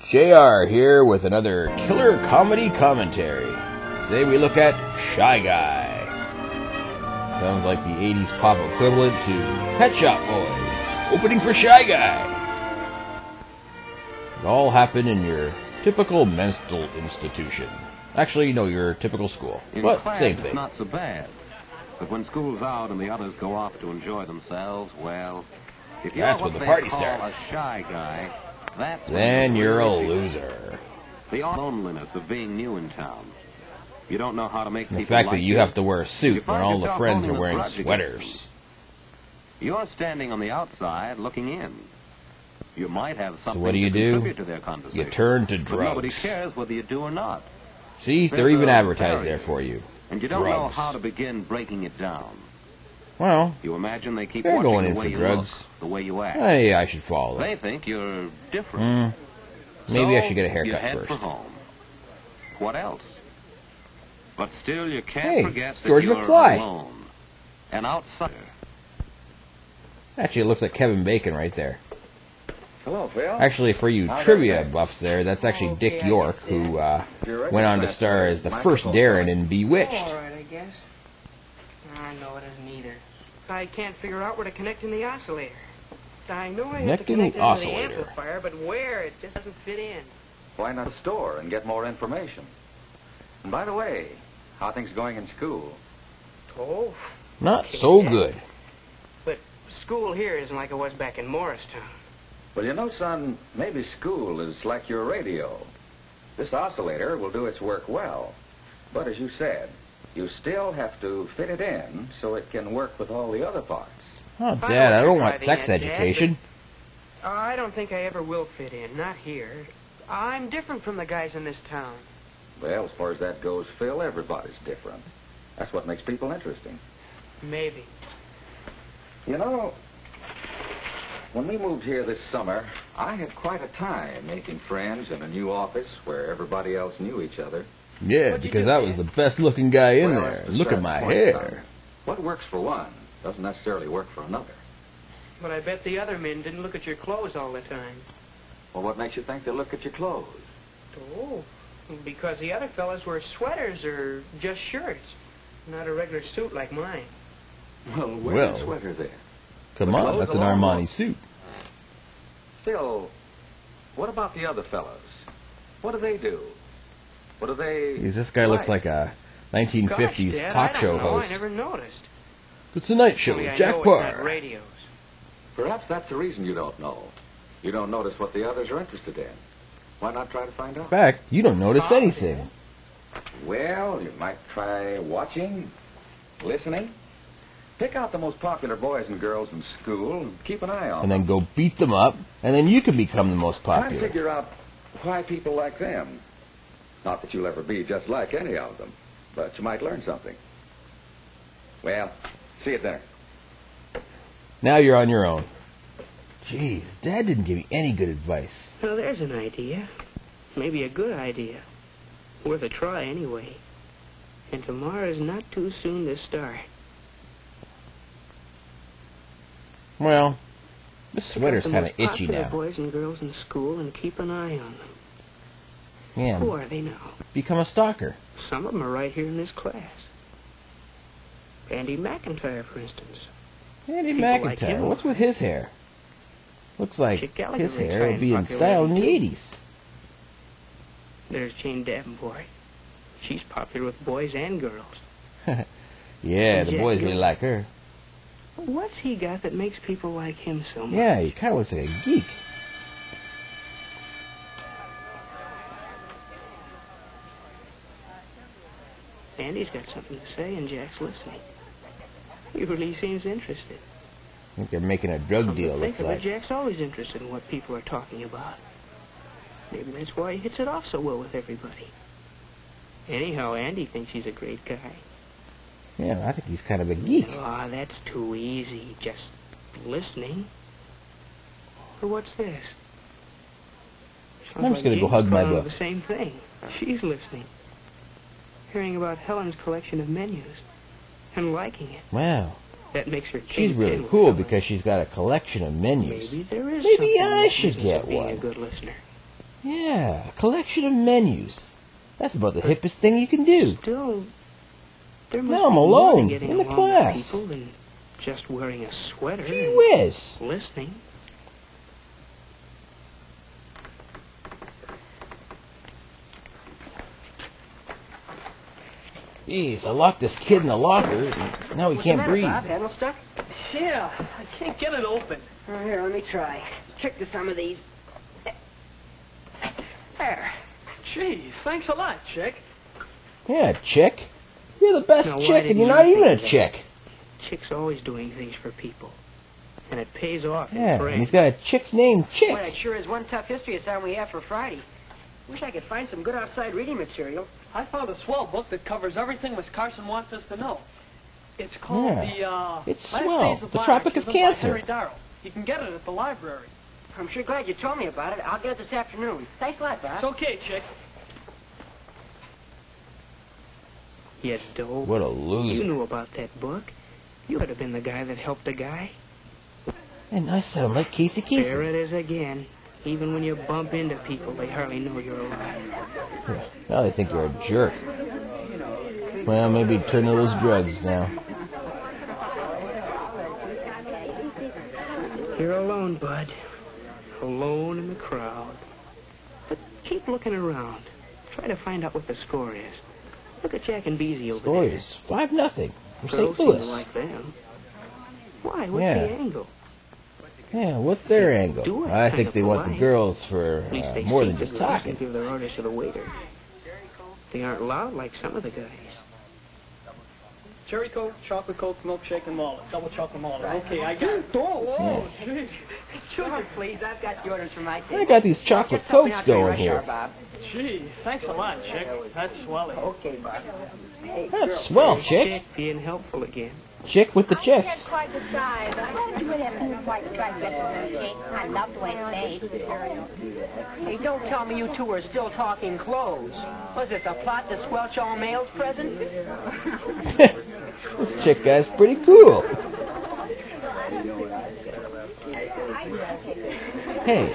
JR here with another killer comedy commentary. Today we look at Shy Guy. Sounds like the 80s pop equivalent to Pet Shop Boys. Opening for Shy Guy. It all happened in your typical mental institution. Actually, no, your typical school. But same thing. It's not so bad. But when school's out and the others go off to enjoy themselves, well, if you're that's what when the they party call starts. A shy guy, that's Then when you're a really loser. The loneliness of being new in town. You don't know how to make The people fact like that you have to wear a suit when all the yourself friends are holding a wearing grudge sweaters. You're standing on the outside looking in. You might have something So what do you to do? contribute to their conversation. You turn to But nobody drugs. cares whether you do or not. See, they're There's even a advertised barrier, there for you. And you don't Drugs. know how to begin breaking it down. Well, You imagine they keep they're watching going the in way for you drugs. look, the way you act. Hey, I should follow them. They think you're different. Maybe I So should get a you haircut head first. for home. What else? But still, you can't Hey, forget it's that George you're McFly. alone, an outsider. Actually, it looks like Kevin Bacon right there. Hello, Phil. Actually, for you trivia buffs there, that's actually Dick York, who went on to star as the first Darren in Bewitched. All right, I guess. I know it isn't either. I can't figure out where to connect in the oscillator. I know I have to Connecting connect the it to the oscillator. amplifier, but where? It just doesn't fit in. Why not the store and get more information? And by the way, how are things going in school? Oh, Not so good. but school here isn't like it was back in Morristown. Well, you know, son, maybe school is like your radio. This oscillator will do its work well. But as you said, you still have to fit it in so it can work with all the other parts. Oh, Dad, I don't want Driving sex yet, Dad, education. but I don't think I ever will fit in, not here. I'm different from the guys in this town. Well, as far as that goes, Phil, everybody's different. That's what makes people interesting. Maybe. You know, when we moved here this summer, I had quite a time making friends in a new office where everybody else knew each other. Yeah, What'd you because do, I Dad? was the best looking guy in Well, there. that's the Look at sad my point, hair. son. What works for one doesn't necessarily work for another. But I bet the other men didn't look at your clothes all the time. Well, what makes you think they look at your clothes? Oh, because the other fellas wear sweaters or just shirts, not a regular suit like mine. Well, wear Well. a sweater then. Come The on, clothes that's an along Armani with- suit. Phil, what about the other fellas? What do they do? What do they... This guy looks like a 1950s Gosh, Dad, talk I show don't know. host. I never noticed. It's a night show Only with I Jack know it's not Parr. radios. Perhaps that's the reason you don't know. You don't notice what the others are interested in. Why not try to find In out? fact, you don't notice anything. Well, you might try watching, listening. Pick out the most popular boys and girls in school and keep an eye on And them. then go beat them up, and then you can become the most Try and popular. figure out why people like them. Not that you'll ever be just like any of them, but you might learn something. Well, see you at dinner. Now you're on your own. Jeez, Dad didn't give me any good advice. Well, there's an idea. Maybe a good idea. Worth a try, anyway. And tomorrow's not too soon to start. Well, this sweater's Pick kind out of the most itchy popular now. boys and girls in school and keep an eye on them. Yeah, Who are they now? become a stalker. Some of them are right here in this class. Andy McIntyre, for instance. Andy People like McIntyre, him. what's with his hair? Looks like Chick Gallagher his hair retired would be in popularity, style in the too. 80s. There's Jane Davenport. She's popular with boys and girls. Yeah, And the Jack boys really Gil- like her. What's he got that makes people like him so much? Yeah, he kind of looks like a geek. Andy's got something to say, and Jack's listening. He really seems interested. I think they're making a drug Come to deal, think looks of it, like. Jack's always interested in what people are talking about. Maybe that's why he hits it off so well with everybody. Anyhow, Andy thinks he's a great guy. Yeah, I think he's kind of a geek. Ah, that's too easy. Just listening. Or what's this? Sounds I'm just like gonna go Jean's hug my calling book. The same thing. She's listening. Hearing about Helen's collection of menus. And liking it. Wow. That makes her She's caved really in with cool Helen. because she's got a collection of menus. Maybe there is Maybe something I that should business get of being one. a good listener. Yeah, a collection of menus. That's about the hippest thing you can do. Still, there must Now I'm be more to alone, getting in the along class. with people than just wearing a sweater Gee and whiz. listening. Jeez, I locked this kid in the locker. Now he can't breathe. Bob, handle stuck? Yeah, I can't get it open. Oh, here, let me try. Trick to some of these. There. Gee, thanks a lot, Chick. Yeah, chick. You're the best Now, why chick, did and you you're not even a think that? chick. Chick's always doing things for people. And it pays off in Yeah, and friends. he's got a chick's name, Boy, Chick. that sure is one tough history assignment we have for Friday. Wish I could find some good outside reading material. I found a swell book that covers everything Miss Carson wants us to know. It's called It's Last swell. Days of The March, Tropic of written by Cancer. Henry Darrow. You can get it at the library. I'm sure glad you told me about it. I'll get it this afternoon. Thanks a lot, Bob. It's okay, Chick. You dope. What a You loser. knew about that book. You could have been the guy that helped a guy. And I sound like Casey There Kasem. it is again. Even when you bump into people, they hardly know you're alive. Yeah, now they think you're a jerk. Well, maybe turn to those drugs now. You're alone, bud. Alone in the crowd. But keep looking around. Try to find out what the score is. Look at Jack and Beezy over Score there. is 5-0 for Girls St. seem to Louis. like them. Why? What's Yeah. the angle? Yeah, what's their angle? Stewart I kinda think they want the polite. girls for At least they more seem than to just listen and talking. give their orders to the waiter. They aren't loud like some of the guys. Cherry Coke, chocolate Coke, milkshake, and mullet. Double chocolate mullet. Okay, I got it. Oh, gee. Sugar, please. I've got the orders for my I table. got these chocolate Just help me cokes out during going rush here. hour, Bob. Gee, thanks a lot, Chick. That's swelly. Okay, Bob. Hey, That's swell, chick. Chick being helpful again. Chick with the I can't chicks. quite decide. Why don't you really have two white striped dresses on, Jake? I love the way it's made. Hey, don't tell me you two are still talking clothes. Was this a plot to squelch all males present? This chick guy's pretty cool. Hey,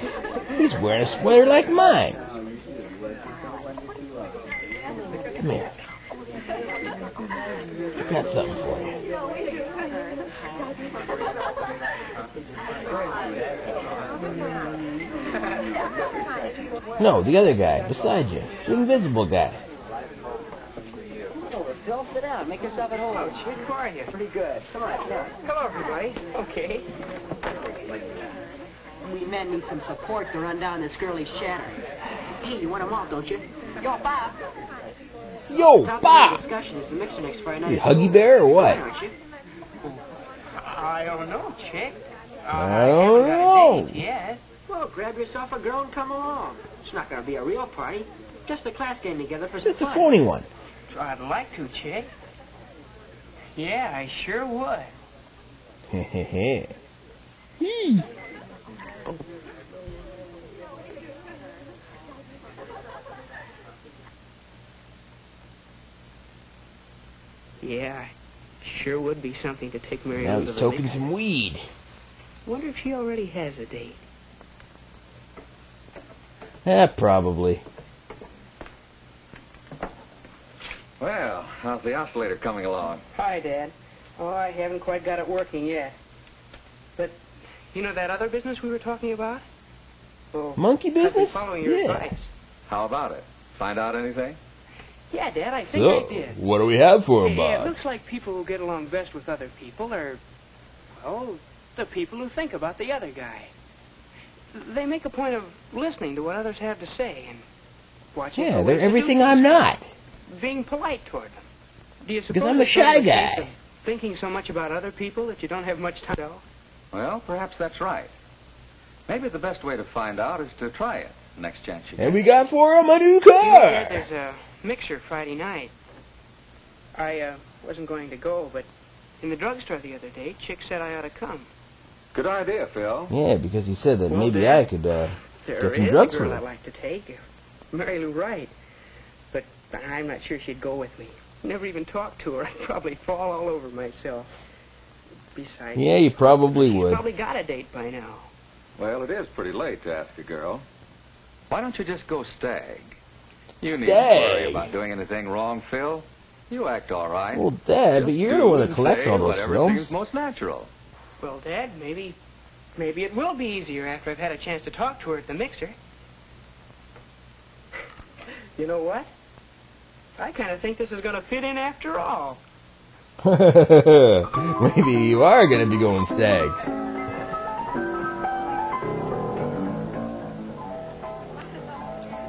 he's wearing a sweater like mine. Come here. I got something for you. No, the other guy, beside you. The invisible guy. Phil, sit down. Make yourself at home. Chick, how are you? Pretty good. Come on, sit down. Come on, everybody. Okay. We men need some support to run down this girlish chatter. Hey, you want them all, don't you? Yo, Bob. Yo, Top of the Bob! discussion is the mixer next Friday You night. Huggy Bear or what? Aren't you? I don't know, Chick. I don't know. Yeah. Well, grab yourself a girl and come along. It's not going to be a real party. Just a class game together for Just a some fun. phony one. I'd like to, Chick. Yeah, I sure would. Hehehe. Yeah, sure would be something to take Mary Now out he's to the toking mix. some weed. Wonder if she already has a date. Probably. Well, how's the oscillator coming along? Hi, Dad. Oh, I haven't quite got it working yet. But, you know that other business we were talking about? Well, Monkey I've been business? following your Yeah. advice. How about it? Find out anything? Yeah, Dad, I think So, I did. what do we have for him, Yeah, it Bob? looks like people who get along best with other people are, well, the people who think about the other guy. They make a point of listening to what others have to say and watching. Yeah, for they're ways to do everything things. I'm not. Being polite toward them. Do you Because suppose I'm a it's sort of shy a case guy. of thinking so much about other people that you don't have much time to know? Well, perhaps that's right. Maybe the best way to find out is to try it next chance you get. And we got for him a new You know, Dad, car. there's a mixer Friday night. I wasn't going to go, but in the drugstore the other day, Chick said I ought to come. Good idea, Phil. Yeah, because he said that Well, maybe Dad, I could There get some is drugs a for girl him. I'd like to take, Mary Lou Wright. But I'm not sure she'd go with me. Never even talked to her. I'd probably fall all over myself. Besides, Yeah, you probably she's would. probably got a date by now. Well, it is pretty late to ask a girl. Why don't you just go stag? You needn't Stag? worry about doing anything wrong, Phil. You act all right. Well, Dad, but Just you're do the one that and collects say all those whatever films. seems most natural. Well, Dad, maybe it will be easier after I've had a chance to talk to her at the mixer. You know what? I kind of think this is going to fit in after all. Maybe you are going to be going stag.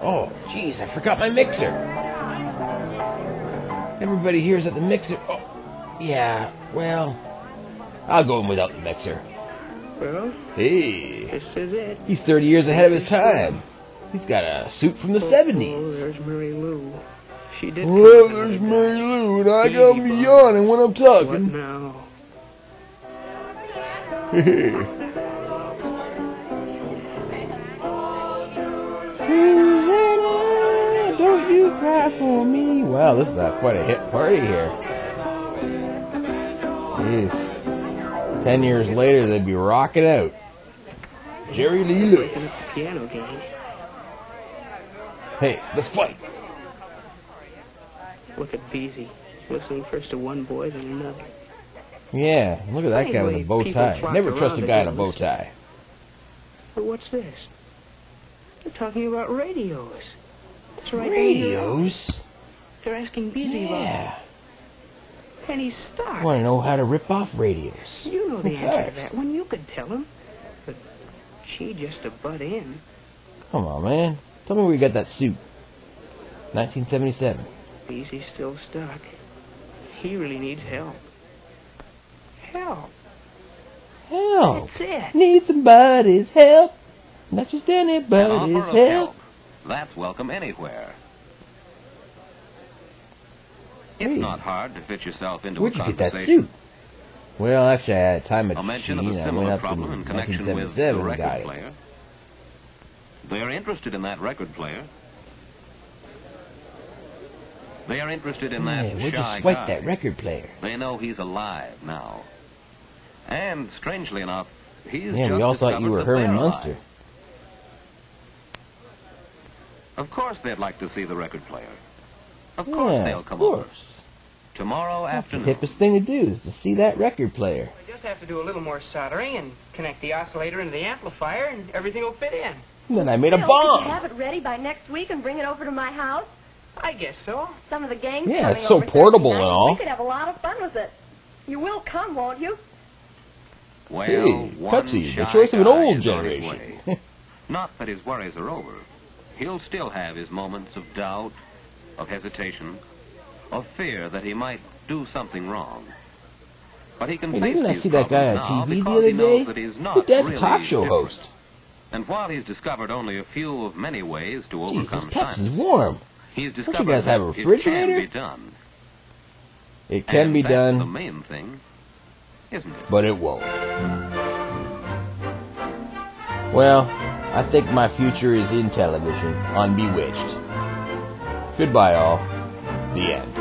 Oh, jeez, I forgot my mixer. Everybody here's at the mixer. Oh, yeah, well, I'll go in without the mixer. Well, Hey, this is it. he's 30 years ahead of his time. He's got a suit from the Oh, 70s. there's Mary Lou. She did. Well, there's Mary Lou, and I got me yawning when I'm What talking. now? Susanna, don't you cry for me. Wow, this is quite a hit party here. Jeez. 10 years later, they'd be rocking out. Jerry Lee Lewis. Piano game. Hey, let's fight. Look at Beezy, listening first to one boy, then another. Yeah, look at that guy with a bow tie. Never trust a guy in a bow tie. But what's this? They're talking about radios. That's right. Radios? They're asking Beezy Yeah. about penny stock. Want to know how to rip off radios? You know the Who answer to cares? that one. You could tell him. But she just to butt in. Come on, man. Tell me where you got that suit. 1977. Beezy's still stuck. He really needs help. Help. Help. That's it. Need somebody's help. Not just An anybody's offer of help. help. That's welcome anywhere. It's Hey. not hard to fit yourself into Where'd a you get that conversation. suit? Well, actually, I had a time A mention of machine. a I went similar up in problem in connection with the 1977 and got record it. player. They're interested in that record player. They are interested in that Yeah, where'd you shy swipe guy. that record player? They know he's alive now. And strangely enough, he's Yeah, just we all thought you discovered were that Herman they're Munster. alive. Of course they'd like to see the record player. Of course Yeah, they'll of come over. course. Tomorrow That's the afternoon. hippest thing to do is to see that record player. I just have to do a little more soldering and connect the oscillator into the amplifier, and everything will fit in. And then I made a Phil, could you bomb. have it ready by next week and bring it over to my house? I guess so. Some of the gang's Yeah, coming it's so over portable Thursday and night. all. We could have a lot of fun with it. You will come, won't you? Well, Hey, one Cutsy, the shy choice of an guy old is on his generation. way. Not that his worries are over. He'll still have his moments of doubt, of hesitation, of fear that he might do something wrong. But he can Hey, face didn't I these see that guy on problems now TV the because other he knows day? that he's not Your dad's really a talk show different. host. And while he's discovered only a few of many ways to Jeez, this overcome Pepsi's silence, warm. he's you discovered guys have a that refrigerator? it can be done. It can And be that's the done, main thing, isn't it? but it won't. Well, I think my future is in television on Bewitched. Goodbye, all. The end.